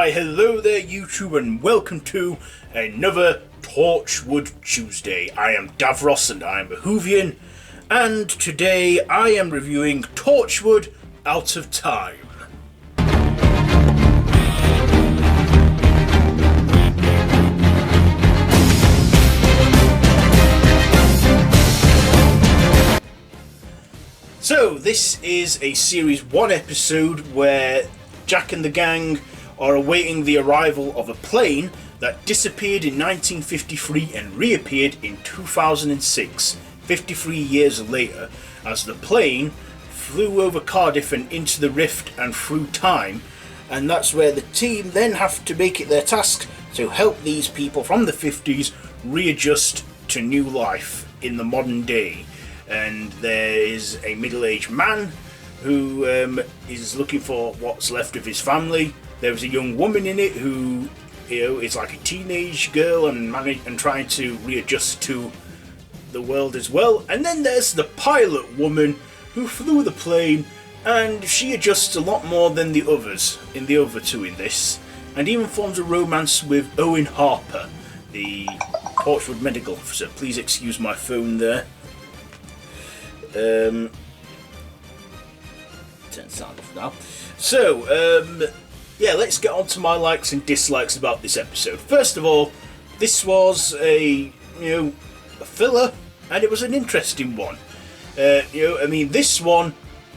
Why, hello there YouTube, and welcome to another Torchwood Tuesday. I am Davros and I am a Whovian, and today I am reviewing Torchwood Out of Time. So this is a series 1 episode where Jack and the gang are awaiting the arrival of a plane that disappeared in 1953 and reappeared in 2006, 53 years later, as the plane flew over Cardiff and into the rift and through time, and that's where the team then have to make it their task to help these people from the 50s readjust to new life in the modern day. And there is a middle-aged man who is looking for what's left of his family. There's a young woman in it who, is like a teenage girl and trying to readjust to the world as well. And then there's the pilot woman who flew the plane, and she adjusts a lot more than the others in the other two in this, and even forms a romance with Owen Harper, the Torchwood medical officer. Please excuse my phone there. Turn sound off now. So, yeah, let's get on to my likes and dislikes about this episode. First of all, this was a filler, and it was an interesting one. This one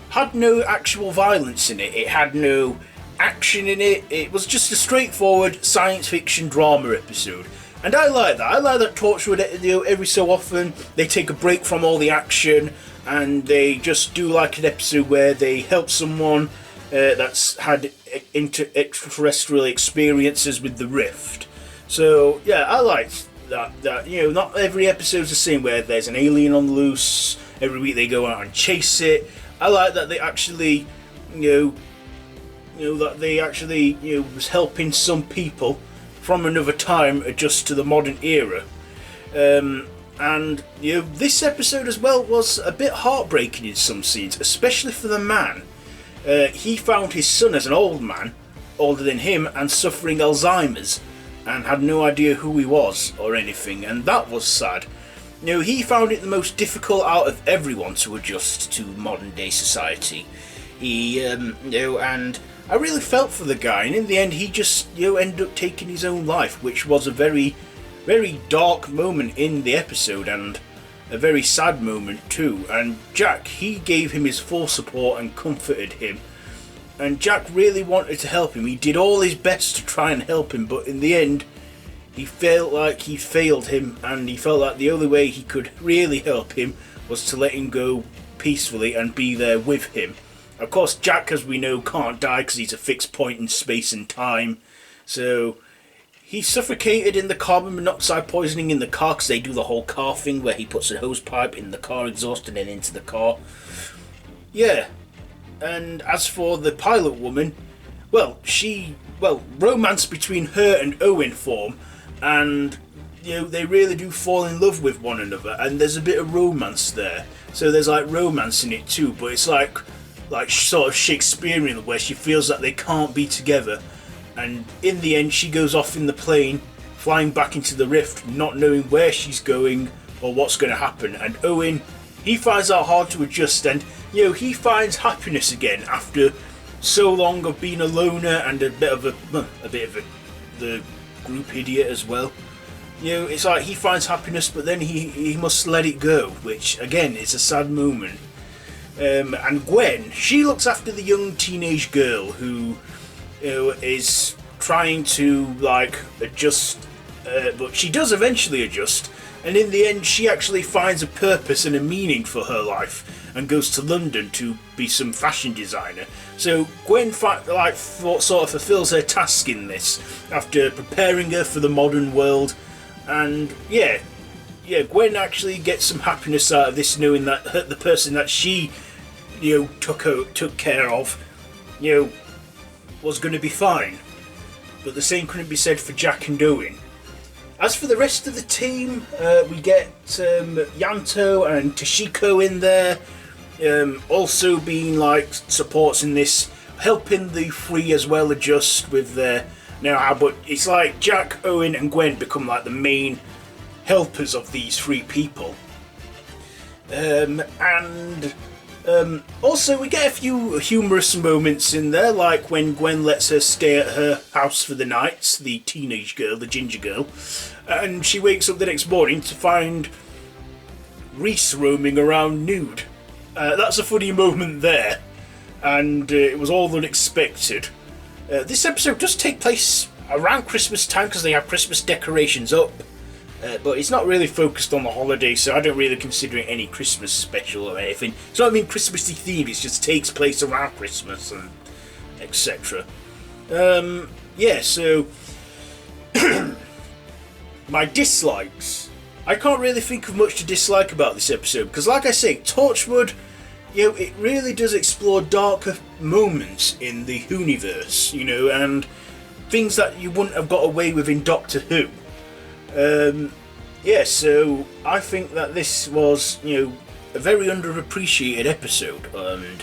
had no actual violence in it. It had no action in it. It was just a straightforward science fiction drama episode. And I like that. I like that Torchwood, every so often, they take a break from all the action and they just do like an episode where they help someone that's had extraterrestrial experiences with the Rift. So, yeah, I like that, not every episode's the same where there's an alien on the loose, every week they go out and chase it. I like that they actually, was helping some people from another time adjust to the modern era. And this episode as well was a bit heartbreaking in some scenes, especially for the man. He found his son as an old man, older than him, and suffering Alzheimer's, and had no idea who he was or anything, and that was sad. He found it the most difficult out of everyone to adjust to modern day society. He, and I really felt for the guy, and in the end he just, ended up taking his own life, which was a very, very dark moment in the episode, and a very sad moment too. And Jack, he gave him his full support and comforted him, and Jack really wanted to help him. He did all his best to try and help him, but in the end he felt like he failed him, and he felt like the only way he could really help him was to let him go peacefully and be there with him. Of course, Jack, as we know, can't die because he's a fixed point in space and time, so he suffocated in the carbon monoxide poisoning in the car, because they do the whole car thing where he puts a hose pipe in the car exhaust and then into the car. Yeah. And as for the pilot woman, romance between her and Owen form, and they really do fall in love with one another, and there's a bit of romance there. So there's like romance in it too, but it's like sort of Shakespearean, where she feels that they can't be together, and in the end she goes off in the plane, flying back into the rift, not knowing where she's going or what's going to happen. And Owen, he finds that hard to adjust, and he finds happiness again after so long of being a loner and a bit of the group idiot as well. It's like he finds happiness, but then he must let it go, which again is a sad moment. And Gwen, she looks after the young teenage girl who is trying to adjust, but she does eventually adjust, and in the end she actually finds a purpose and a meaning for her life and goes to London to be some fashion designer. So Gwen sort of fulfills her task in this after preparing her for the modern world, and Gwen actually gets some happiness out of this, knowing that the person that she took care of was going to be fine. But the same couldn't be said for Jack and Owen. As for the rest of the team, we get Yanto and Toshiko in there, also being supports in this, helping the three as well adjust with their now, but it's like Jack, Owen and Gwen become like the main helpers of these three people. Also we get a few humorous moments in there, like when Gwen lets her stay at her house for the night, the teenage girl, the ginger girl, and she wakes up the next morning to find Reese roaming around nude. That's a funny moment there, and it was all unexpected. This episode does take place around Christmas time because they have Christmas decorations up, but it's not really focused on the holiday, so I don't really consider it any Christmas special or anything. It's not even Christmassy themed, it just takes place around Christmas and etc. Yeah, so my dislikes. I can't really think of much to dislike about this episode, because like I say, Torchwood, you know, it really does explore darker moments in the Whoniverse, you know, and things that you wouldn't have got away with in Doctor Who. Yeah, so I think that this was, you know, a very underappreciated episode, and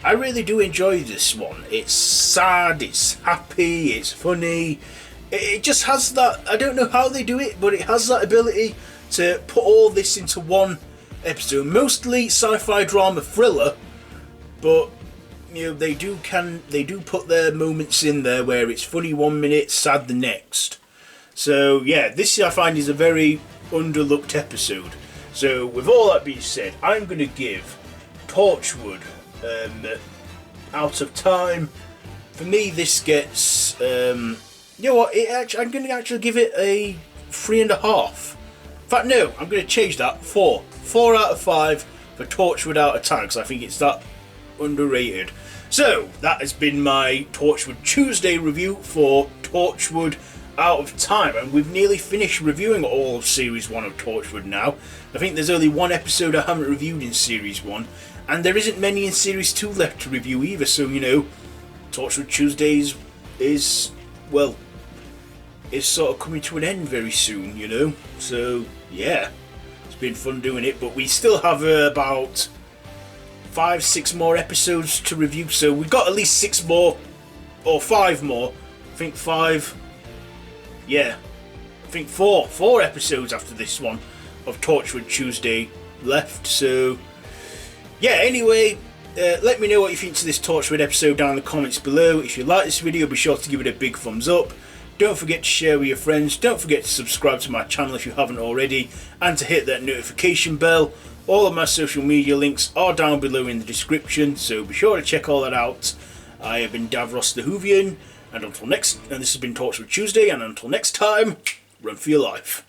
I really do enjoy this one. It's sad, it's happy, it's funny. It just has that, I don't know how they do it, but it has that ability to put all this into one episode. Mostly sci-fi drama thriller, but you know, they do put their moments in there where it's funny 1 minute, sad the next. So yeah, this I find is a very underlooked episode. So with all that being said, I'm going to give Torchwood out of time. For me, this gets you know what? I'm going to actually give it a 3.5. In fact, no, I'm going to change that. 4 out of 5 for Torchwood out of time, because I think it's that underrated. So that has been my Torchwood Tuesday review for Torchwood out of time, and we've nearly finished reviewing all of Series 1 of Torchwood now. I think there's only one episode I haven't reviewed in Series 1, and there isn't many in Series 2 left to review either, so you know, Torchwood Tuesdays is sort of coming to an end very soon, you know. So yeah, it's been fun doing it, but we still have about 5-6 more episodes to review, so we've got at least 6 more, or 5 more. I think 5. Yeah, I think 4 episodes after this one of Torchwood Tuesday left. So yeah, anyway, let me know what you think to this Torchwood episode down in the comments below. If you like this video, be sure to give it a big thumbs up. Don't forget to share with your friends. Don't forget to subscribe to my channel if you haven't already, and to hit that notification bell. All of my social media links are down below in the description, so be sure to check all that out. I have been Davros the Whovian, and this has been Torchwood Tuesday, and until next time, run for your life.